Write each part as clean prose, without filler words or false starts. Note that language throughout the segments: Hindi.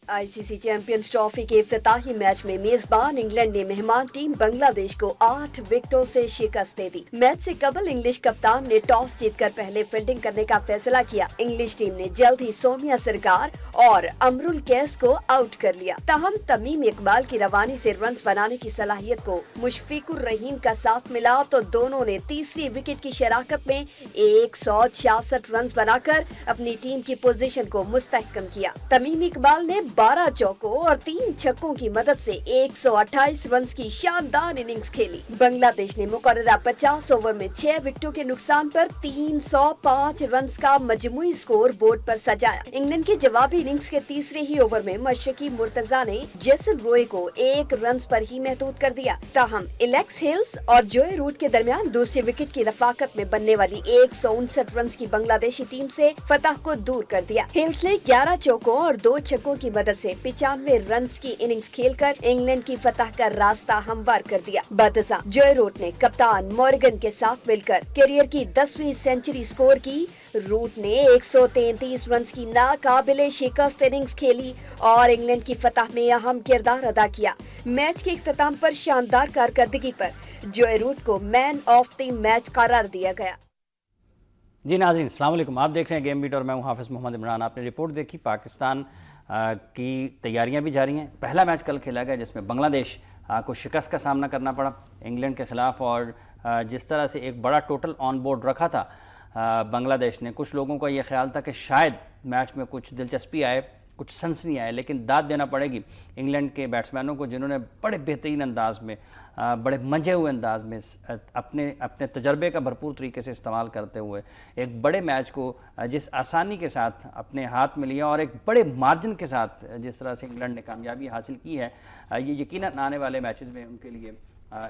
आईसीसी चैंपियंस ट्रॉफी के इफ्तिताही मैच में मेजबान इंग्लैंड ने मेहमान टीम बांग्लादेश को 8 विकेटों से शिकस्त दे दी। मैच से कबल इंग्लिश कप्तान ने टॉस जीतकर पहले फील्डिंग करने का फैसला किया। इंग्लिश टीम ने जल्द ही सोमिया सरकार और अमरुल कैस को आउट कर लिया। ताहम तमीम इकबाल की रवानी से रन्स बनाने की सलाहियत को मुशफिकुर रहीम का साथ मिला तो दोनों ने तीसरी विकेट की शराकत में 166 रन्स बनाकर अपनी टीम की पोजीशन को मुस्तहकम किया। तमीम इकबाल ने 12 चौकों और 3 छक्कों की मदद से 128 रन्स की शानदार इनिंग्स खेली। बांग्लादेश ने मुकर्ररा 50 ओवर में 6 विकेटों के नुकसान पर 305 रन्स का मजमूई स्कोर बोर्ड पर सजाया। इंग्लैंड के जवाबी इनिंग्स के तीसरे ही ओवर में मशरकी मुर्तजा ने जेसन रॉय को 1 रन पर ही महदूद कर दिया। ताहम एलेक्स हिल्स और जोए रूट के दरमियान दूसरी विकेट की रफाकत में बनने वाली 159 रन की बांग्लादेशी टीम से फतह को दूर कर दिया। हिल्स ने 11 चौकों और 2 छक्कों की मदद से 95 रन की इनिंग्स खेलकर इंग्लैंड की फतह का रास्ता हमवार कर दिया। बदसा जोए रूट ने कप्तान मॉर्गन के साथ मिलकर करियर की 10वीं सेंचुरी स्कोर की। रूट ने 133 रन की नाकाबिले शिकस्त इनिंग्स खेली और इंग्लैंड की फतह में अहम किरदार अदा किया। मैच के इख्तिताम पर शानदार कारकर्दगी पर जोए रूट को मैन ऑफ द मैच करार दिया गया। जी नाज़रीन, अस्सलाम वालेकुम। आप देख रहे हैं गेम बीट और मैं हूं हाफिज़ मोहम्मद इमरान। आपने रिपोर्ट देखी, पाकिस्तान की तैयारियां भी जारी हैं। पहला मैच कल खेला गया जिसमें बांग्लादेश को शिकस्त का सामना करना पड़ा इंग्लैंड के ख़िलाफ़, और जिस तरह से एक बड़ा टोटल ऑन बोर्ड रखा था बांग्लादेश ने, कुछ लोगों का ये ख्याल था कि शायद मैच में कुछ दिलचस्पी आए, कुछ सनसनी आए, लेकिन दाद देना पड़ेगी इंग्लैंड के बैट्समैनों को जिन्होंने बड़े बेहतरीन अंदाज में, बड़े मंजे हुए अंदाज में अपने तजर्बे का भरपूर तरीके से इस्तेमाल करते हुए एक बड़े मैच को जिस आसानी के साथ अपने हाथ में लिया और एक बड़े मार्जिन के साथ जिस तरह से इंग्लैंड ने कामयाबी हासिल की है, ये यकीनन आने वाले मैचेस में उनके लिए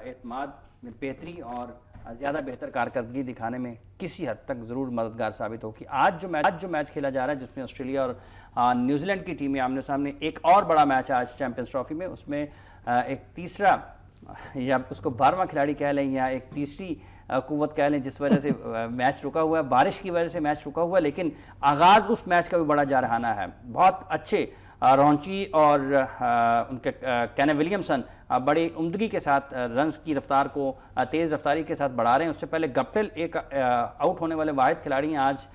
एतमाद में बेहतरी और ज़्यादा बेहतर कारकर्दगी दिखाने में किसी हद तक ज़रूर मददगार साबित होगी। आज जो मैच खेला जा रहा है जिसमें ऑस्ट्रेलिया और न्यूजीलैंड की टीमें आमने सामने, एक और बड़ा मैच आज चैंपियंस ट्रॉफी में, उसमें एक तीसरा या उसको 12वां खिलाड़ी कह लें या एक तीसरी कुव्वत कह लें, जिस वजह से मैच रुका हुआ है, बारिश की वजह से मैच रुका हुआ है, लेकिन आगाज़ उस मैच का भी बड़ा जारहाना है। बहुत अच्छे रॉन्ची और उनके कैन विलियमसन बड़ी उम्दगी के साथ रन्स की रफ्तार को तेज़ रफ्तारी के साथ बढ़ा रहे हैं। उससे पहले गप्टिल एक आउट होने वाले वाहिद खिलाड़ी हैं आज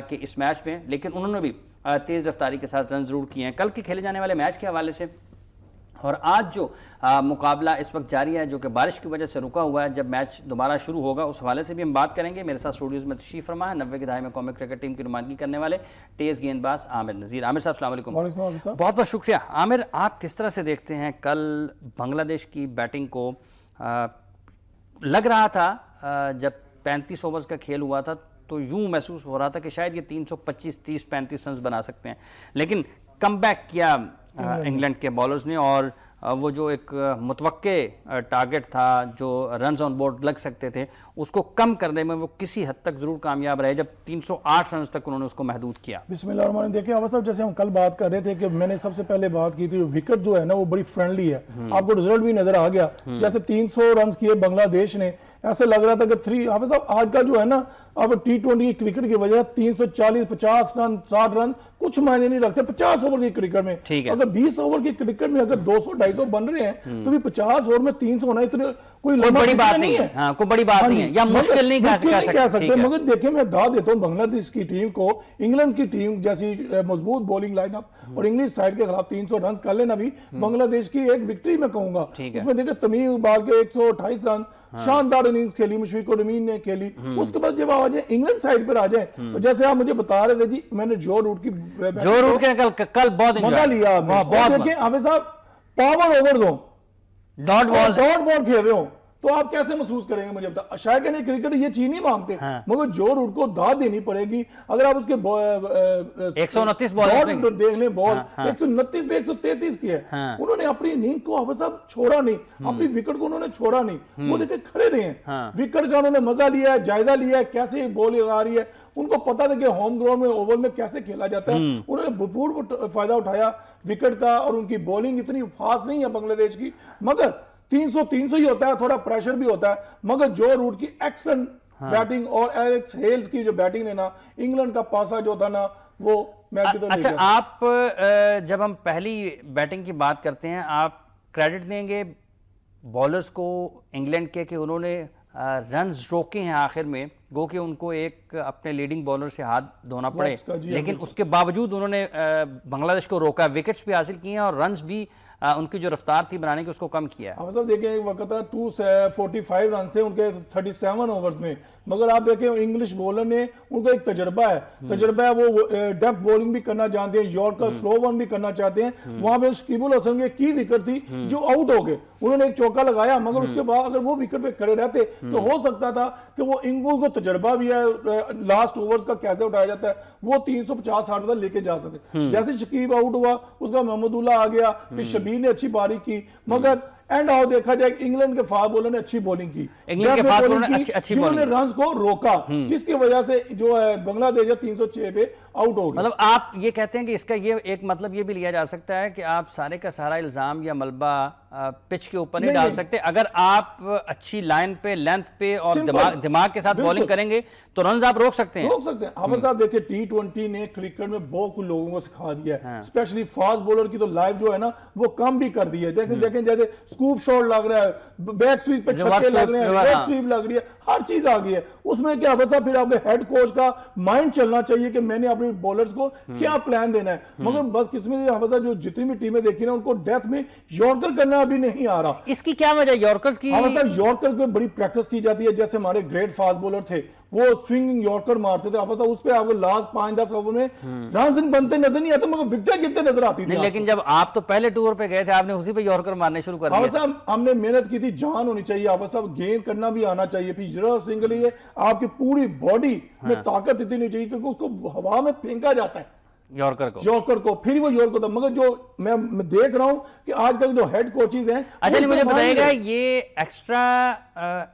के इस मैच में, लेकिन उन्होंने भी तेज़ रफ्तारी के साथ रन ज़रूर किए हैं। कल के खेले जाने वाले मैच के हवाले से और आज जो मुकाबला इस वक्त जारी है जो कि बारिश की वजह से रुका हुआ है, जब मैच दोबारा शुरू होगा उस हवाले से भी हम बात करेंगे। मेरे साथ स्टूडियोज़ में तशरीफ़ फरमा है 90 के दहाके में कौमी क्रिकेट टीम की नुमाइंदगी करने वाले तेज़ गेंदबाज आमिर नज़ीर। आमिर साहब अस्सलाम वालेकुम। बहुत बहुत शुक्रिया। आमिर, आप किस तरह से देखते हैं कल बांग्लादेश की बैटिंग को? लग रहा था जब 35 ओवर्स का खेल हुआ था तो यूँ महसूस हो रहा था कि शायद ये 325, 30, 35 रन बना सकते हैं, लेकिन कम बैक किया इंग्लैंड के बॉलर्स ने और वो जो एक मुतवक्के टारगेट था जो रन्स ऑन बोर्ड लग सकते थे उसको कम करने में वो किसी हद तक जरूर कामयाब रहे, जब 308 रन तक उन्होंने उसको महदूद किया। बिस्मिल्लाह। देखिए अवस्था, जैसे हम कल बात कर रहे थे कि मैंने सबसे पहले बात की थी, विकेट जो है ना वो बड़ी फ्रेंडली है। आपको रिजल्ट भी नजर आ गया, जैसे 300 रन किए बांग्लादेश ने, ऐसे लग रहा था कि आज का जो है ना, अब T20 क्रिकेट की वजह 340, 50 रन, 60 रन कुछ मायने नहीं रखते 50 ओवर की क्रिकेट में। अगर 20 ओवर की क्रिकेट में अगर 200, 250 बन रहे हैं तो भी 50 ओवर में 300 होना इतने कोई बड़ी बात नहीं है। हाँ, कोई बड़ी बात नहीं है या मुश्किल नहीं कह सकते। मगर देखिए, मैं दाद देता हूँ बांग्लादेश की टीम को, इंग्लैंड की टीम जैसी मजबूत बॉलिंग लाइनअप और इंग्लिश साइड के खिलाफ 300 रन कर लेना भी बांग्लादेश की एक विक्ट्री मैं कहूंगा। उसमें देखिए तमीम इकबाल के 128 रन, शानदार इनिंग्स खेली, मुशफिकुर रहीम ने खेली। उसके बाद जब आ जाए इंग्लैंड साइड पर आ जाए, तो जैसे आप मुझे बता रहे थे जी, मैंने जो रूट के कल बहुत मजा लिया। देखिए आमिर साहब, पावर ओवर हो, डॉट बॉल खेल रहे हो तो आप कैसे महसूस करेंगे मुझे बता। शायद नहीं, क्रिकेट ये चीज नहीं मांगते, मगर जो रूट को दाद देनी पड़ेगी। अगर आप उसके 129 बॉल देख लें, बॉल 129 पे 133 की है। उन्होंने अपनी नींद को हाफिज साहब छोड़ा नहीं, अपनी विकेट को उन्होंने छोड़ा नहीं, वो देखे खड़े रहे हैं। विकेट का उन्होंने मजा लिया है, जायजा लिया है, कैसे बॉल आ रही है, उनको पता था कि होम ग्राउंड में ओवर में कैसे खेला जाता है। उन्होंने भरपूर फायदा उठाया विकेट का, और उनकी बॉलिंग इतनी फास्ट नहीं है बांग्लादेश की, मगर 300 ही होता है, थोड़ा प्रेशर भी होता है। मगर जो रूट की एक्सलेंट बैटिंग और एलेक्स हेल्स की जो बैटिंग है ना, इंग्लैंड का पासा जो था ना वो मैच की तो अच्छा, आप जब हम पहली बैटिंग की बात करते हैं, आप क्रेडिट देंगे बॉलर्स को इंग्लैंड के कि उन्होंने रन्स रोके हैं आखिर में, गो कि उनको एक अपने लीडिंग बॉलर से हाथ धोना पड़े, लेकिन उसके बावजूद उन्होंने बांग्लादेश को रोका, विकेट्स भी हासिल किए हैं और रन्स भी उनकी जो रफ्तार थी बनाने की उसको कम किया है। साहब देखें एक वक्त था 245 रन थे उनके 37 ओवर्स में, मगर आप देखें इंग्लिश बॉलर ने, उनका एक तजर्बा है, वो डेप्थ बॉलिंग भी करना जानते हैं, यॉर्कर स्लो वन भी करना चाहते हैं। वहां पे शकीबुल हसन की विकेट थी जो आउट हो गए, उन्होंने एक चौका लगाया, मगर उसके बाद अगर वो विकेट पे खड़े रहते तो हो सकता था कि वो इंग्लिश को तजर्बा भी है, लास्ट ओवर्स का कैसे उठाया जाता है, वो 350-60 तक लेके जा सकते। जैसे शकीब आउट हुआ, उसका मोहम्मदुल्लाह आ गया, फिर शबीर ने अच्छी बारी की, मगर एंड आओ देखा जाए इंग्लैंड के फास्ट बॉलर ने अच्छी बॉलिंग की, इंग्लैंड के फास्ट बॉलर ने अच्छी जिन्होंने रन्स को रोका, जिसकी वजह से जो है बांग्लादेश 306 पे आउट हो गया। मतलब आप ये कहते हैं कि इसका ये एक मतलब ये भी लिया जा सकता है कि आप सारे का सारा इल्जाम या मलबा पिच के ऊपर नहीं डाल सकते। अगर आप अच्छी लाइन पे, लेंथ पे और दिमाग के साथ बॉलिंग करेंगे तो रन आप रोक सकते हैं। हाफिज साहब देखिए T20 ने क्रिकेट में बहुत कुछ लोगों को सिखा दिया है, स्पेशली फास्ट बॉलर की तो लाइफ जो है ना वो कम भी कर दी है। देखें जैसे स्कूप शॉट लग रहा है, बैक स्वीप पे छक्के लग रहे हैं, रिवर्स स्वीप लग रही है, हर चीज आ गई है उसमें। क्या हाफिज साहब फिर आपके हेड कोच का माइंड चलना चाहिए कि मैंने अपने बॉलर्स को क्या प्लान देना है। मगर बदकिस्मती हाफिज साहब जो जितनी भी टीमें देखी ना उनको डेथ में यॉर्कर करना अभी नहीं आ रहा। इसकी क्या वजह? यॉर्कर्स की यॉर्कर पे बड़ी प्रैक्टिस की जाती है। जैसे हमारे ग्रेट फास्ट बॉलर थे वो स्विंगिंग यॉर्कर मारते थे, उस पे आपको लास्ट 5-10 ओवर में रन बनते नजर नहीं आते, मगर विकेट गिरते नजर आती थी। लेकिन जब आप तो पहले टूर पे गए थे, आपने उसी पे यॉर्कर मारने शुरू कर दिया। हमने मेहनत की थी, जान होनी चाहिए साहब, गेंद करना भी आना चाहिए। फिर सिंगल ये आपकी पूरी बॉडी में ताकत इतनी नहीं चाहिए क्योंकि उसको हवा में फेंका जाता है यॉर्कर को फिर वो यॉर्कर होता। मगर जो मैं देख रहा हूं कि आजकल जो हेड कोचेस हैं, अच्छा मुझे बताइएगा, ये एक्स्ट्रा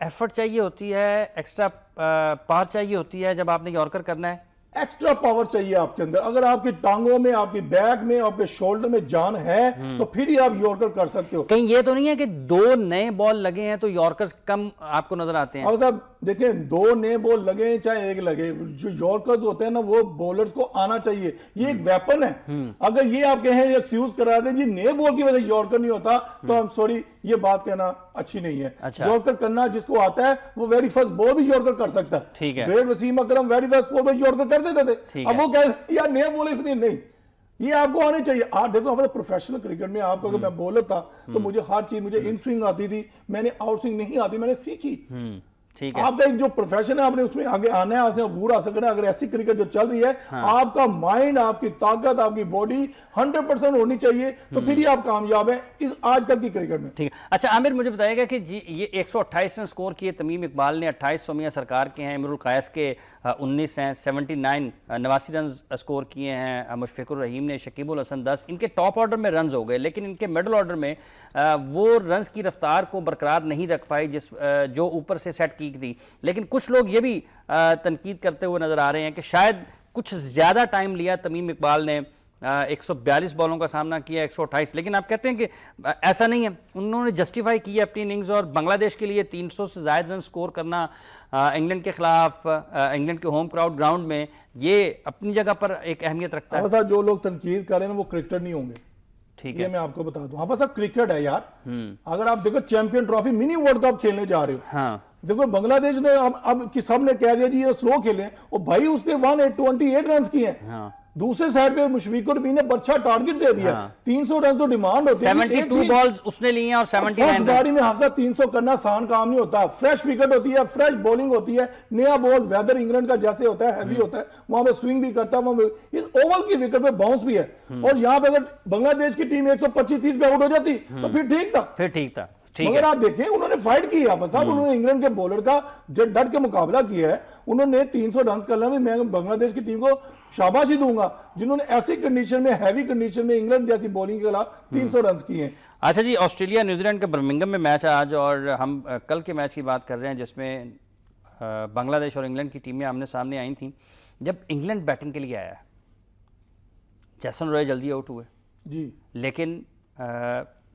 एफर्ट चाहिए होती है, एक्स्ट्रा पावर चाहिए होती है जब आपने यॉर्कर करना है? एक्स्ट्रा पावर चाहिए आपके अंदर। अगर आपकी टांगों में, आपकी बैक में, आपके शोल्डर में जान है तो फिर ही आप यॉर्कर कर सकते हो। कहीं ये तो नहीं है कि 2 नए बॉल लगे हैं तो यॉर्कर्स कम आपको नजर आते हैं? अब साहब देखें 2 नए बॉल लगे चाहे 1 लगे, जो यॉर्कर्स होते हैं ना वो बॉलर्स को आना चाहिए, ये एक वेपन है। अगर ये आप कहें एक्सक्यूज करा दें जी नए बॉल की वजह से यॉर्कर नहीं होता, तो आई एम सॉरी, ये बात कहना अच्छी नहीं है। अच्छा। यॉर्कर करना जिसको आता है वो वेरी फर्स्ट बॉल भी यॉर्कर कर सकता है। ठीक है। ग्रेट वसीम अकरम वेरी फर्स्ट बॉल में यॉर्कर कर देते थे, अब वो कह यार नए बॉल इसलिए नहीं, ये आपको आने चाहिए। आप देखो हमारे प्रोफेशनल क्रिकेट में आपको, अगर मैं बॉलर था तो मुझे हर चीज, मुझे इन स्विंग आती थी, मैंने आउट स्विंग नहीं आती, मैंने सीखी। ठीक है। आपका एक जो प्रोफेशन है आपने उसमें आगे आना है, आपने अबूर हासिल करना है। अगर ऐसी क्रिकेट जो चल रही है, आपका माइंड, आपकी ताकत, आपकी बॉडी 100% होनी चाहिए, तो फिर ही आप कामयाब हैं इस आजकल की क्रिकेट में। ठीक है। अच्छा आमिर मुझे बताइएगा कि जी ये 128 रन स्कोर किए तमीम इकबाल ने, 28 सोमिया सरकार के हैं, इमरुल कायस के 19 हैं, 79 89 रन स्कोर किए हैं, मुशफिकुर रहीम ने, शकीबुल हसन 10। इनके टॉप ऑर्डर में रन हो गए, लेकिन इनके मिडल ऑर्डर में वो रन्स की रफ्तार को बरकरार नहीं रख पाई जो ऊपर से सेट की थी। लेकिन कुछ लोग ये भी तनकीद करते हुए नजर आ रहे हैं कि शायद कुछ ज्यादा टाइम लिया तमीम इकबाल ने, 142 बॉलों का सामना किया, 128। लेकिन आप कहते हैं कि ऐसा नहीं है, उन्होंने जस्टिफाई की अपनी इनिंग्स, और बांग्लादेश के लिए 300 से ज्यादा रन स्कोर करना इंग्लैंड के खिलाफ, इंग्लैंड के होम क्राउड ग्राउंड में, ये अपनी जगह पर एक अहमियत रखता है। जो लोग तनकीद कर रहे हैं वो क्रिकेटर नहीं होंगे, ठीक है, मैं आपको बता दूं। हाँ साहब क्रिकेट है यार। अगर आप देखो champion trophy mini world cup खेलने जा रहे हो, हाँ देखो बांग्लादेश ने अब कि सबने कह दिया जी ये स्लो खेले, और भाई उसके 128 रन किए हैं। हाँ। दूसरे साइड पे मुशफिकुर भी ने अच्छा टारगेट दे दिया। 300 रन तो डिमांड होती है, 72 बॉल्स उसने लिए हैं और 79 गाड़ी में हाफिज 300 करना आसान काम नहीं होता। फ्रेश विकेट होती है, फ्रेश बॉलिंग होती है, नया बॉल, वेदर इंग्लैंड का जैसे होता है, हैवी होता है, वहां पे स्विंग भी करता है, वहां इस ओवल की विकेट पे बाउंस भी है। और यहां पे अगर बांग्लादेश की टीम 125-30 पे आउट हो जाती तो फिर ठीक था। मगर आप देखें उन्होंने फाइट की है साहब, उन्होंने इंग्लैंड के बॉलर का जब डट के मुकाबला किया है, उन्होंने 300 रन करना में मैं बांग्लादेश की टीम को शाबाशी दूंगा जिन्होंने ऐसी कंडीशन में, हैवी कंडीशन में इंग्लैंड जैसी बॉलिंग के खिलाफ 300 रन किए हैं। अच्छा जी, ऑस्ट्रेलिया न्यूजीलैंड का बर्मिंघम में मैच है आज, और हम कल के मैच की बात कर रहे हैं जिसमें बांग्लादेश और इंग्लैंड की टीमें आमने सामने आई थी। जब इंग्लैंड बैटिंग के लिए आया, जैसन रॉय जल्दी आउट हुए जी, लेकिन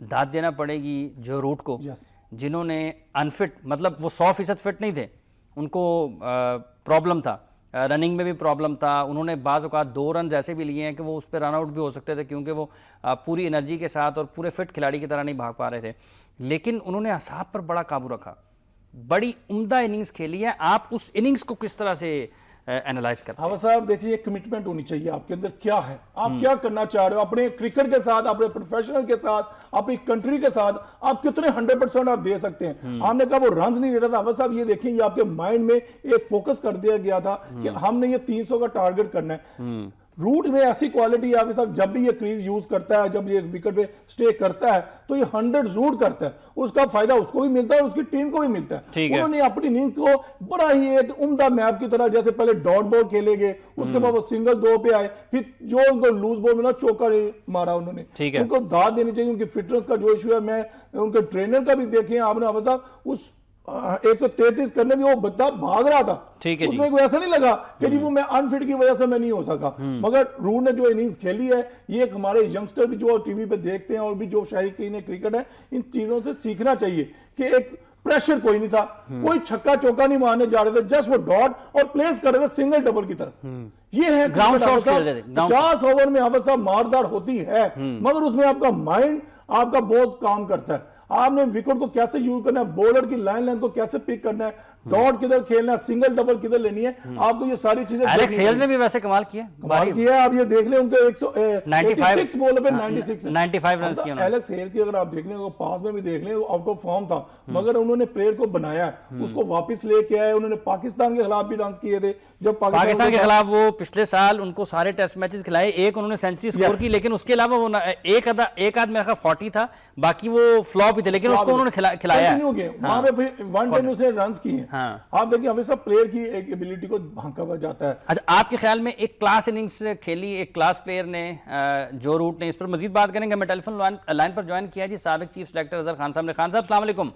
दाद देना पड़ेगी जो रूट को, जिन्होंने अनफिट, मतलब वो 100% फिट नहीं थे, उनको प्रॉब्लम था, रनिंग में भी प्रॉब्लम था, उन्होंने बाज़ औक़ात 2 रन ऐसे भी लिए हैं कि वो उस पर रन आउट भी हो सकते थे क्योंकि वो पूरी एनर्जी के साथ और पूरे फिट खिलाड़ी की तरह नहीं भाग पा रहे थे, लेकिन उन्होंने असाब पर बड़ा काबू रखा, बड़ी उम्दा इनिंग्स खेली है। आप उस इनिंग्स को किस तरह से एनालाइज करते हैं? हाँ साहब, देखिए कमिटमेंट होनी चाहिए आपके अंदर, क्या है आप क्या करना चाह रहे हो अपने क्रिकेट के साथ, अपने प्रोफेशनल के साथ, अपनी कंट्री के साथ, आप कितने 100% आप दे सकते हैं। हमने कहा वो रन नहीं दे रहा था, अवध साहब ये देखिए, ये आपके माइंड में एक फोकस कर दिया गया था कि हमने ये 300 का टारगेट करना है। रूट में ऐसी क्वालिटी है आपके साथ, जब भी ये क्रीज यूज करता है, जब ये विकेट पे स्टे करता है तो ये 100 रूट करता है, उसका फायदा उसको भी मिलता है और उसकी टीम को भी मिलता है। उन्होंने अपनी इनिंग्स को बड़ा ही एक उम्दा मैप की तरह, जैसे पहले डॉट बॉल खेले गए, उसके बाद वो सिंगल 2 पे आए, फिर जो उनको लूज बॉल मिला चौका मारा उन्होंने। उनको दाद देनी चाहिए, उनकी फिटनेस का जो इशू है, मैं उनके ट्रेनर का भी देखे आपने अवध साहब, उस 133 करने में वो बंदा भाग रहा था, उसमें कोई ऐसा नहीं लगा कि जी वो मैं अनफिट की वजह से मैं नहीं हो सका। मगर रूट ने जो इनिंग्स खेली है, ये एक हमारे यंगस्टर भी जो टीवी पे देखते हैं और भी जो शायकीन क्रिकेट है, इन चीजों से सीखना चाहिए कि एक प्रेशर कोई नहीं था, कोई छक्का चौका नहीं मारने जा रहे थे, जस्ट वो डॉट और प्लेस कर रहे थे सिंगल डबल की तरफ। ये है ग्राउंड शॉट्स खेल रहे थे। 50 ओवर में अवध साहब मारदार होती है, मगर उसमें आपका माइंड आपका बहुत काम करता है। आपने विकेट को कैसे यूज करना है, बॉलर की लाइन लेंथ को कैसे पिक करना है, डॉट किधर खेलना है, सिंगल डबल किधर लेनी है, आपको ये सारी चीजें। एलेक्स हेल्स ने भी वैसे कमाल किया आप ये देख लें, उनके 196 बॉल पे 95 रन किए एलेक्स हेल्स की। अगर आप देख लें पास में भी देख लें, आउट ऑफ फॉर्म था, मगर उन्होंने प्लेयर को बनाया, उसको वापस लेके आए। उन्होंने पाकिस्तान के खिलाफ भी रन किए थे, जब पाकिस्तान के खिलाफ वो पिछले साल उनको सारे टेस्ट मैचेस खिलाए, एक उन्होंने सेंचुरी स्कोर की, लेकिन उसके अलावा वो एक आध मेरा ख्याल 40 था, बाकी वो फ्लॉप ही थे, लेकिन उसको उन्होंने खिलाया। वहां पे 110 उसने रन किए हैं। आप देखिए हमेशा प्लेयर की एक एबिलिटी को भांका हुआ जाता है। अच्छा, आपके ख्याल में एक क्लास इनिंग्स खेली एक क्लास प्लेयर ने, जो रूट ने, इस पर मजीद बात करेंगे। मैं टेलीफोन लाइन पर ज्वाइन किया जी साबिक चीफ सेलेक्टर अजहर खान साहब ने। खान साहब अस्सलाम वालेकुम।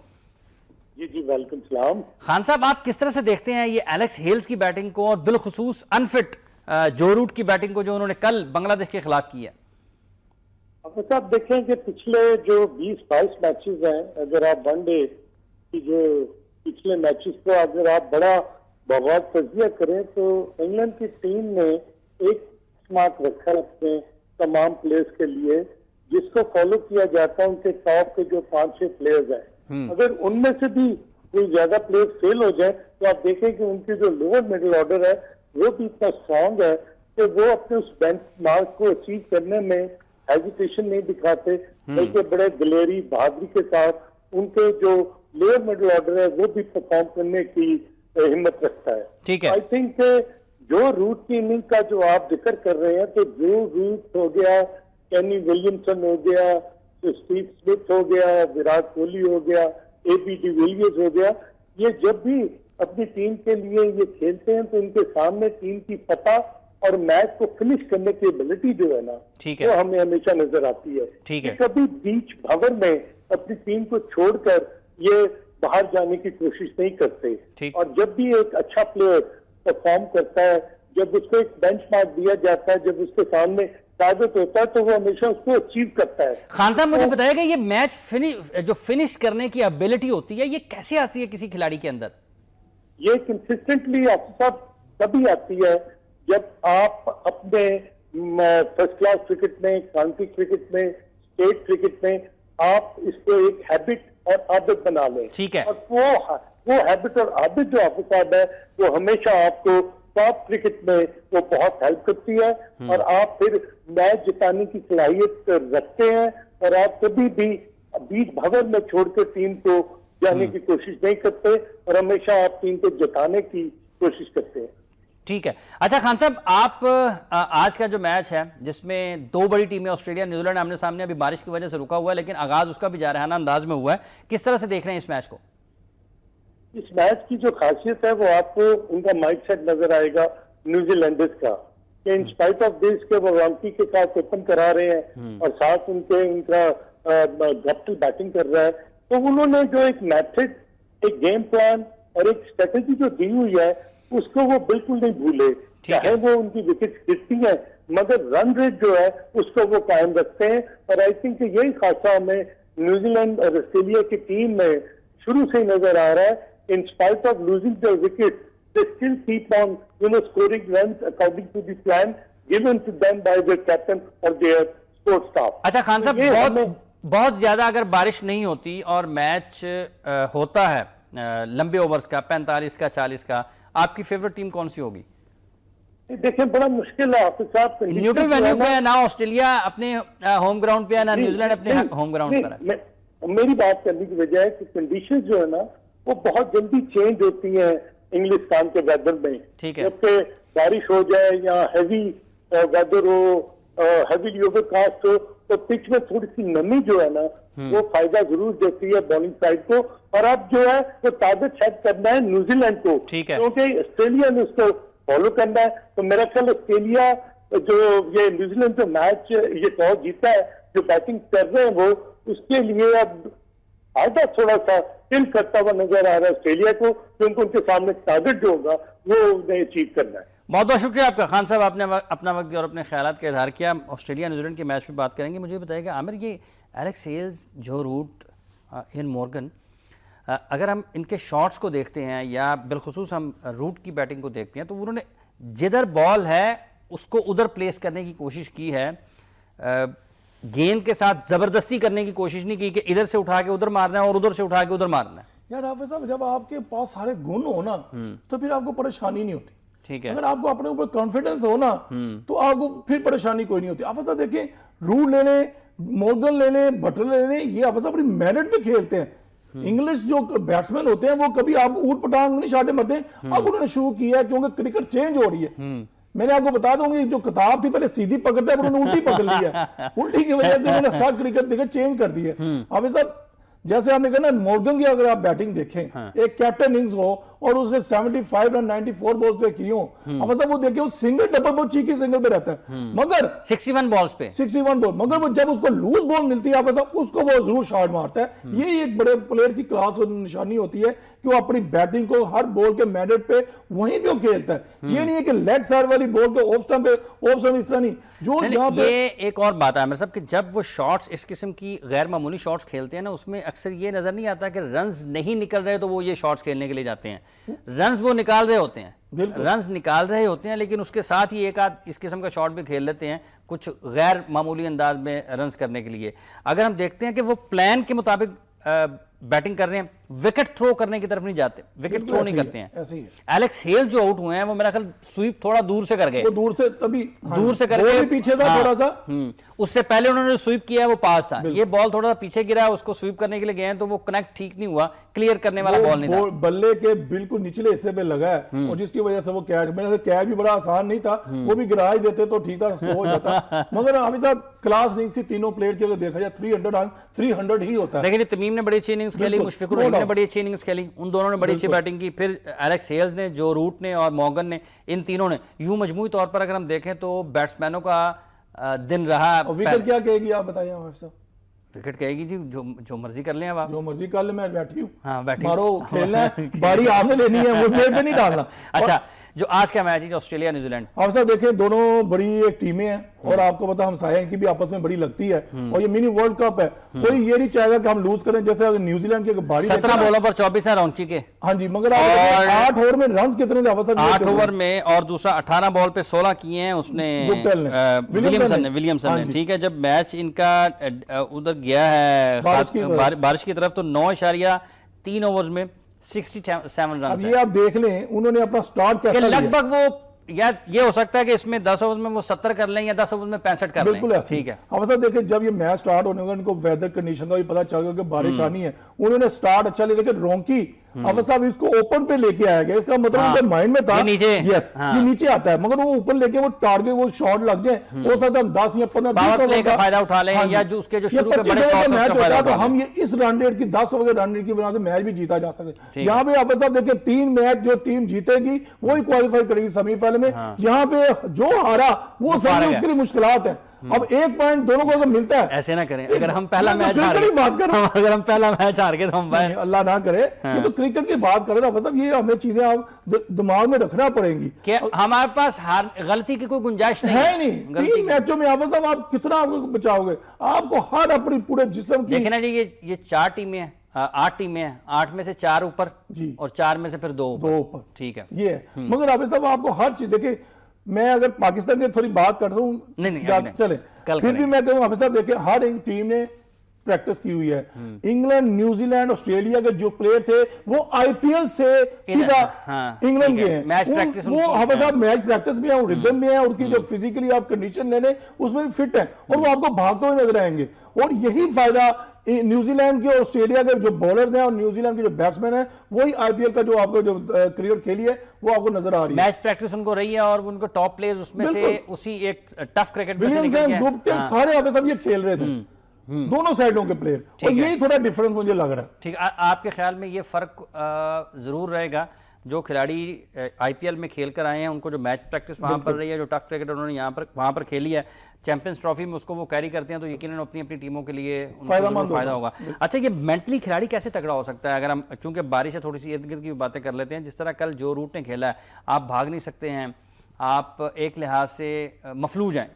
जी वालेकुम सलाम। खान साहब, आप किस तरह से देखते हैं ये एलेक्स हेल्स की बैटिंग को और बिलखुसूस अनफिट जो रूट की बैटिंग को जो उन्होंने कल बांग्लादेश के खिलाफ की है? अब आप देखें कि पिछले जो 20-22 मैचेस हैं, अगर आप वनडे की जो पिछले मैचेस को अगर आप बड़ा बहुत तजिया करें तो इंग्लैंड की टीम ने एक स्मार्ट रखा है अपने तमाम प्लेयर्स के लिए, जिसको फॉलो किया जाता है। उनके टॉप के जो 5-6 प्लेयर्स हैं, अगर उनमें से भी कोई ज्यादा प्लेयर फेल हो जाए तो आप देखें कि उनकी जो लोअर मिडिल ऑर्डर है वो भी इतना स्ट्रांग है कि वो अपने उस बेंच मार्क को अचीव करने में हेजिटेशन नहीं दिखाते, बल्कि बड़े दिलेरी बहादुरी के साथ उनके जो लोअर मिडिल ऑर्डर है वो भी परफॉर्म करने की हिम्मत रखता है। ठीक है। आई थिंक जो रूट की इनिंग का जो आप जिक्र कर रहे हैं, तो जो रूट हो गया, कैनी विलियमसन हो गया, स्टीव स्मिथ हो गया, विराट कोहली हो गया, एबी डिविलियर्स हो गया, ये जब भी अपनी टीम के लिए ये खेलते हैं तो इनके सामने टीम की पता और मैच को फिनिश करने की एबिलिटी जो है ना, वो हमें हमेशा नजर आती है। ठीक है। कभी बीच भंवर में अपनी टीम को छोड़कर ये बाहर जाने की कोशिश नहीं करते। और जब भी एक अच्छा प्लेयर परफॉर्म करता है, जब उसको एक बेंचमार्क दिया जाता है, जब उसके सामने टारगेट होता है, तो वो हमेशा उसको अचीव करता है। खान साहब, मुझे बताइएगा ये मैच जो फिनिश करने की एबिलिटी होती है, ये कैसे आती है किसी खिलाड़ी के अंदर? ये कंसिस्टेंटली आपके साथ तभी आती है जब आप अपने फर्स्ट क्लास क्रिकेट में, काउंटी क्रिकेट में, स्टेट क्रिकेट में आप इसको एक हैबिट और आदत बना लें। ठीक है। और वो हैबिट और आदत जो आपके साथ है वो हमेशा आपको टॉप क्रिकेट में वो बहुत हेल्प करती है, और आप फिर मैच जिताने की सलाहियत रखते हैं, और आप कभी भी बीच भंवर में छोड़कर टीम को जाने की कोशिश नहीं करते, और हमेशा आप टीम को जिताने की कोशिश करते हैं। ठीक है। अच्छा खान साहब, आप आज का जो मैच है जिसमें 2 बड़ी टीमें ऑस्ट्रेलिया न्यूजीलैंड आमने सामने, अभी बारिश की वजह से रुका हुआ है, लेकिन आगाज उसका भी जारहाना अंदाज में हुआ है, किस तरह से देख रहे हैं इस मैच को? इस मैच की जो खासियत है वो आपको उनका माइंडसेट नजर आएगा न्यूजीलैंडर्स का, कि इन स्पाइट ऑफ दिस के वो रॉन्की के साथ ओपन करा रहे हैं और साथ उनका गप्पल बैटिंग कर रहा है, तो उन्होंने जो एक मेथड, एक गेम प्लान और एक स्ट्रेटेजी जो दी हुई है उसको वो बिल्कुल नहीं भूले। चाहे वो उनकी विकेट गिरती है, मगर रन रेट जो है उसको वो कायम रखते हैं, और आई थिंक यही खासा हमें न्यूजीलैंड और ऑस्ट्रेलिया की टीम में शुरू से ही नजर आ रहा है। In spite of losing the wicket, they still keep on, scoring runs according to the plan given to them by their captain or their sports staff. अच्छा खान साहब, ये बहुत हमें- बहुत ज्यादा अगर बारिश नहीं होती और मैच होता है लंबे ओवर्स का, 45 का, 40 का, आपकी फेवरेट टीम कौन सी होगी? देखिए बड़ा मुश्किल है हाफिज साहब। न्यूट्रल वेन्यू पे है ना, ऑस्ट्रेलिया अपने होम ग्राउंड पे है ना, न्यूजीलैंड अपने होम ग्राउंड पर है। मेरी बात करने की वजह है कि कंडीशन जो है ना वो बहुत जल्दी चेंज होती है इंग्लिस्तान के वेदर में। ठीक है। जबकि बारिश हो जाए या हैवी वेदर हो, हैवी ओवरकास्ट हो, तो पिच में थोड़ी सी नमी जो है ना वो फायदा जरूर देती है बॉलिंग साइड को। और अब जो है वो टारगेट सेट करना है न्यूजीलैंड को, ठीक है। क्योंकि ऑस्ट्रेलिया ने उसको फॉलो करना है। तो मेरा ख्याल ऑस्ट्रेलिया जो ये न्यूजीलैंड जो मैच ये टॉस जीता है, जो बैटिंग कर रहे हैं वो, उसके लिए अब आधा थोड़ा सा टिल करता हुआ नजर आ रहा है ऑस्ट्रेलिया को, क्योंकि उनके सामने टारगेट जो होगा वो उन्हें अचीव करना है। बहुत बहुत शुक्रिया आपका खान साहब, आपने अपना वक्त और अपने ख्यालात का इजहार किया। ऑस्ट्रेलिया न्यूजीलैंड के मैच पे बात करेंगे। मुझे बताइएगा आमिर, ये एलेक्स हेल्स, जो रूट, इयान मॉर्गन, अगर हम इनके शॉट्स को देखते हैं या बिलखुसूस हम रूट की बैटिंग को देखते हैं, तो उन्होंने जिधर बॉल है उसको उधर प्लेस करने की कोशिश की है, गेंद के साथ जबरदस्ती करने की कोशिश नहीं की कि इधर से उठा के उधर मारना है और उधर से उठा के उधर मारना है। यार हाफिज साहब, जब आपके पास सारे गुण हो ना तो फिर आपको परेशानी नहीं होती। ठीक है। अगर आपको अपने ऊपर कॉन्फिडेंस हो ना तो आपको फिर परेशानी कोई नहीं होती। आप ऐसा देखें, रूट ले लें, मॉर्गन ले लें, बटलर ले लें, ये आप अपनी मेरिट पे खेलते हैं। इंग्लिश जो बैट्समैन होते हैं वो कभी आप ऊट पटांग नहीं शाटे मरते। अब उन्होंने शुरू किया है क्योंकि क्रिकेट चेंज हो रही है। मैंने आपको बता दूंगी, जो किताब थी पहले सीधी पकड़ते हैं, उन्होंने उल्टी पकड़ ली है। उल्टी की वजह से उन्होंने सब क्रिकेट देखे चेंज कर दी है। अब सब जैसे आपने कहा ना, मॉर्गन की अगर आप बैटिंग देखें, एक कैप्टन इनिंग्स हो और उसने 75 रन 94 बॉल्स पे किए हो, अब मतलब वो देखिए वो सिंगल डबल बहुत चीकी सिंगल पे रहता है, मगर 61 बॉल्स पे 61 बॉल, मगर वो जब उसको लूज बॉल मिलती है उसको वो जरूर शॉट मारता है। ये एक बड़े प्लेयर की क्लास और निशानी होती है कि वो अपनी बैटिंग को हर बॉल के मैंडेट पे वहीं पे खेलता है। ये नहीं है कि लेग साइड वाली बॉल को ऑफ स्टंप पे, ऑफ स्टंप इस तरह नहीं। जो जहां पे ये एक और बात है मेरे साहब कि जब वो शॉट्स इस किस्म की गैर मामूली शॉट्स खेलते हैं ना, उसमें अक्सर ये नजर नहीं आता कि रन्स नहीं निकल रहे तो वो ये शॉट्स खेलने के लिए जाते हैं। रन्स वो निकाल रहे होते हैं, रन्स निकाल रहे होते हैं, लेकिन उसके साथ ही एक आध इस किस्म का शॉट भी खेल लेते हैं कुछ गैर मामूली अंदाज में रन्स करने के लिए। अगर हम देखते हैं कि वो प्लान के मुताबिक बैटिंग कर रहे हैं, विकेट थ्रो करने की तरफ नहीं जाते, विकेट थ्रो नहीं करते हैं। एलेक्स हेल जो आउट हुए हैं वो मेरा ख्याल स्वीप थोड़ा दूर से कर गए, वो दूर से तभी दूर से करके पीछे था थोड़ा सा। उससे पहले उन्होंने स्वीप किया, वो पास था। ये बॉल थोड़ा सा पीछे गिरा, उसको स्वीप करने के लिए गए तो वो कनेक्ट ठीक नहीं हुआ, क्लियर करने वाला बॉल नहीं था। बल्ले के बिल्कुल निचले हिस्से पे लगा है और जिसकी वजह से वो कैच, मेरे कैच भी बड़ा आसान नहीं था, वो भी गिरा ही देते तो ठीक था, हो जाता। मगर हाफिज साहब क्लास नहीं थी तीनों प्लेयर की, अगर देखा जाए 300 ही होता है। लेकिन तमीम ने बड़ी अच्छी इनिंग्स खेली, मुशफिकुर रहीम ने बड़ी अच्छी इनिंग्स खेली, उन दोनों ने बड़ी अच्छी बैटिंग की। फिर एलेक्स हेल्स ने, जो रूट ने और मॉर्गन ने, इन तीनों ने, यूं मजमूई तौर पर अगर हम देखें तो बैट्समैनों का दिन रहा। विकेट क्या कहेगी आप बताइए हाफिज साहब? विकेट कहेगी जी जो मर्जी कर लें, अब आप जो मर्जी कर ले, मैं बैठी हूँ। हाँ, बैठी मारो, खेलना है, बारी आपने लेनी है, वो मेरे पे नहीं डालना। अच्छा, जो आज का मैच है ऑस्ट्रेलिया न्यूजीलैंड, आप सब देखें दोनों बड़ी एक टीमें हैं और आपको पता हमसाया इनकी भी आपस में बड़ी लगती है और ये मिनी वर्ल्ड कप है। कोई ये नहीं चाहेगा कि हम लूज करें। जैसे अगर न्यूजीलैंड की बारी 17 बॉलों पर 24 है रॉन्ची के। हाँ जी, मगर 8 ओवर में रन कितने थे? 8 ओवर में, और दूसरा 18 बॉल पे 16 किए हैं उसने विलियमसन ने। ठीक है, जब मैच इनका उधर गया है बारिश की तरफ तो 9.3 ओवर्स में 67 रन। अब ये आप देख लें उन्होंने अपना स्टार्ट कैसा लिया। लगभग वो या ये हो सकता है कि इसमें 10 ओवर में वो 70 कर लें या 10 ओवर में 65 कर लें। बिल्कुल ठीक है। अब ऐसा देखिए, जब ये मैच स्टार्ट होने का इनको वेदर कंडीशन का भी पता चल गया कि बारिश आनी है, उन्होंने स्टार्ट अच्छा लिया, लेकिन रोंकी अब साहब इसको ओपन पे लेके आया गया। इसका मतलब उनके माइंड में था नीचे, यस ये नीचे आता है, मगर वो ऊपर लेके वो टारगेट वो शॉट लग जाए, हो सकता है हम 10 या 15 का फायदा उठा लें या जो उसके जो शुरू के बड़े शॉट्स हैं उसका फायदा उठा लें। हम ये इस रन रेट की 10 ओवर के रन रेट की वजह से मैच भी जीता जा सकता है। यहाँ पे आप साहब देखिए 3 मैच जो टीम जीतेगी वही क्वालिफाई करेगी सेमीफाइनल में। यहाँ पे जो हारा वो समझे उसके लिए मुश्किलात है। अब 1 पॉइंट दोनों को अगर मिलता है, ऐसे ना करें, अगर हम पहला मैच हार गए, अगर हम पहला मैच हार गए तो हम अल्लाह ना करे, ये तो क्रिकेट की बात करें ना, मतलब ये हमें चीजें आप दिमाग में रखना पड़ेंगी। क्या हमारे पास गलती की कोई गुंजाइश नहीं है? नहीं, 3 मैचों में आप कितना बचाओगे? आपको हर अपनी पूरे जिस्म की देखना चाहिए। ये 4 टीमें हैं, 8 टीमें हैं, 8 में से 4 ऊपर जी और 4 में से फिर 2 2 ऊपर, ठीक है। ये है। मगर हाफिज साहब आपको हर चीज देखिए, मैं अगर पाकिस्तान की थोड़ी बात करता हूँ, नहीं, चले कल फिर भी मैं कहूँ हाफिज साहब देखिए, हर एक टीम ने प्रैक्टिस की हुई है। इंग्लैंड, न्यूजीलैंड, ऑस्ट्रेलिया के जो प्लेयर थे वो आईपीएल से सीधा इंग्लैंड के हैं। मैच प्रैक्टिस वो हाफिज साहब मैच प्रैक्टिस भी है, रिदम भी है, उनकी जो फिजिकली आप कंडीशन ले लें उसमें भी फिट है, और वो आपको भागते हुए नजर आएंगे। और यही फायदा न्यूजीलैंड के और ऑस्ट्रेलिया के जो बॉलर्स हैं और न्यूजीलैंड के जो बैट्समैन हैं, वही आईपीएल का जो आपको जो क्रिकेट खेली है वो आपको नजर आ रही है। मैच प्रैक्टिस उनको रही है और उनको टॉप प्लेयर्स उसमें से उसी एक टफ क्रिकेट में से निकल गए। सारे हाफिज साहब ये खेल रहे थे, दोनों साइडों के प्लेयर, और यही थोड़ा डिफरेंस मुझे लग रहा है। ठीक, आपके ख्याल में ये फर्क जरूर रहेगा, जो खिलाड़ी आईपीएल में खेल कर आए हैं उनको जो मैच प्रैक्टिस वहां पर रही है, जो टफ क्रिकेट उन्होंने यहाँ पर वहां पर खेली है, चैंपियंस ट्रॉफी में उसको वो कैरी करते हैं, तो यकीनन अपनी अपनी टीमों के लिए उनको फायदा होगा। अच्छा, ये मेंटली खिलाड़ी कैसे तगड़ा हो सकता है? अगर हम चूंकि बारिश है, थोड़ी सी इर्द गिर्द की बातें कर लेते हैं। जिस तरह कल जो रूट ने खेला है, आप भाग नहीं सकते हैं, आप एक लिहाज से मफलूज हैं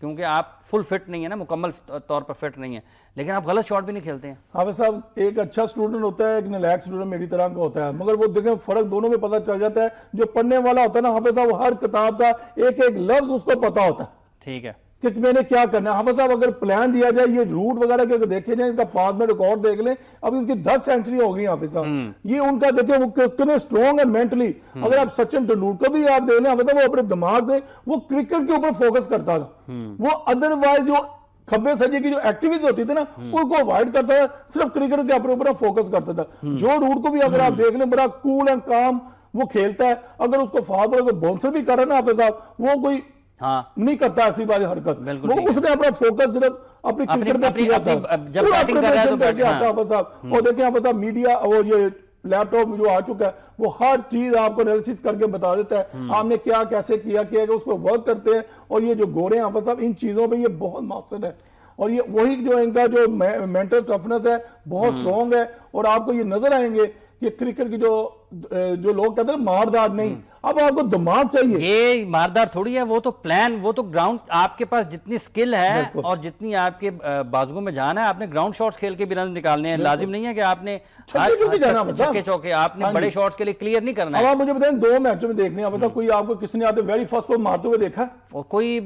क्योंकि आप फुल फिट नहीं है ना, मुकम्मल तौर पर फिट नहीं है, लेकिन आप गलत शॉट भी नहीं खेलते हैं। हाफिज साहब, एक अच्छा स्टूडेंट होता है, एक नालायक स्टूडेंट मेरी तरह का होता है, मगर वो देखें फर्क दोनों में पता चल जाता है। जो पढ़ने वाला होता है ना हाफिज साहब, हर किताब का एक एक लफ्ज उसको पता होता है, ठीक है, कि मैंने क्या करना है। हाफिज साहब, अगर प्लान दिया जाए, ये रूट वगैरह के देखे जाए, इसका 5 में रिकॉर्ड देख लें, अब इसकी 10 सेंचुरी हो गई हाफिज साहब। ये उनका देखिए वो कितने स्ट्रॉन्ग है मेंटली। अगर आप सचिन तेंदुलकर भी आप देख लें हाफिज साहब, वो अपने दिमाग से वो क्रिकेट के ऊपर फोकस करता था। वो अदरवाइज जो खब्बे सजे की जो एक्टिविटी होती थी ना, उनको अवॉइड करता था, सिर्फ क्रिकेट के ऊपर फोकस करता था। जो रूट को भी अगर आप देख लें, बड़ा कूल एंड काम वो खेलता है। अगर उसको फास्ट बॉलर बाउंसर भी कर रहा है ना हाफिज साहब, वो कोई नहीं करता ऐसी बारी हरकत, वो उसने अपना फोकस सिर्फ अपनी क्रिकेट पे किया था, जब बैटिंग कर रहा है तो करके आता हाफिज साहब। और देखिए हाफिज साहब, मीडिया और ये लैपटॉप जो आ चुका है, वो हर चीज आपको एनालिसिस करके बता देता है, आपने क्या कैसे किया उस पर वर्क करते हैं। और ये जो गोरे हैं हाफिज साहब, इन चीजों पे ये बहुत मास्टर है, और ये वही जो इनका जो मेंटल टफनेस है बहुत स्ट्रॉन्ग है। और आपको ये नजर आएंगे कि क्रिकेट की जो लोग कहते हैं मारदार नहीं, अब आपको दिमाग चाहिए। ये मारदार थोड़ी है, वो तो प्लान, वो तो ग्राउंड, आपके पास जितनी स्किल है और जितनी आपके बाजुओं में जाना है, आपने ग्राउंड शॉट्स खेल के भी रन निकालने हैं। लाजिम नहीं है कि आपने छक्के चौके, आपने बड़े शॉट्स के लिए क्लियर नहीं करना है। अब आप मुझे बताएं, 2 मैचों में देखने हैं, मतलब कोई आपको किसी ने आते वेरी फर्स्ट पर मारते हुए देखा, और कोई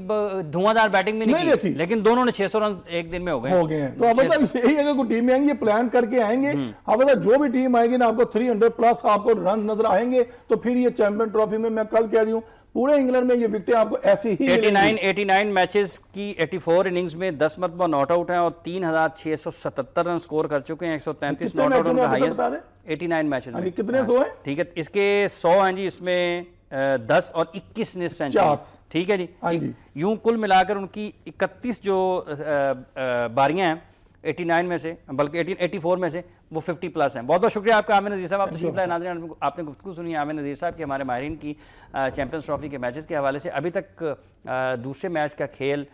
धुआंधार बैटिंग भी नहीं देखी, लेकिन दोनों ने 600 रन एक दिन में हो गए हैं। तो अब यही अगर कोई टीम में आएंगे, ये प्लान करके आएंगे, अब जो भी टीम आएगी ना, आपको 300 प्लस आपको रन नजर आएंगे, तो फिर ये चैंपियन ट्रॉफी में मैं कल कह दी हूं, पूरे इंग्लैंड में ये विकेटें आपको ऐसी ही 89 मैचेस की 84 इनिंग्स में 10 मरतबा नॉट आउट हैं और 3677 रन स्कोर कर चुके हैं। 133 नॉट आउट उनका हाईएस्ट 89 मैचेस में। कितने 100 है? ठीक है, इसके 100 हैं जी, इसमें 10 और 21 ने सेंचुरी, ठीक है जी। यूं कुल मिलाकर उनकी 31 जो बारियां हैं 89 में से, बल्कि 84 में से, वो 50 प्लस हैं। बहुत बहुत शुक्रिया आपका आमिर नज़ीर साहब, आप तशरीफ लाए। नाज़रीन, आपने गुफ्तगू सुनी आमिर नज़ीर साहब की हमारे माहिरीन की चैंपियंस ट्रॉफी के मैचेस के हवाले से। अभी तक दूसरे मैच का खेल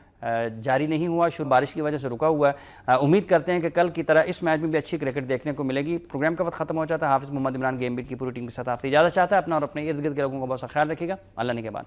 जारी नहीं हुआ, शुरू बारिश की वजह से रुका हुआ है। उम्मीद करते हैं कि कल की तरह इस मैच में भी अच्छी क्रिकेट देखने को मिलेगी। प्रोग्राम का वक्त खत्म हो जाता है। हाफिज़ मोहम्मद इमरान गेम बीट की पूरी टीम के साथ आपसे इजाज़त चाहता है। अपना और अपने इर्द गिर्द के लोगों का बहुत सा ख्याल रखिएगा। अल्लाह ने के बाद।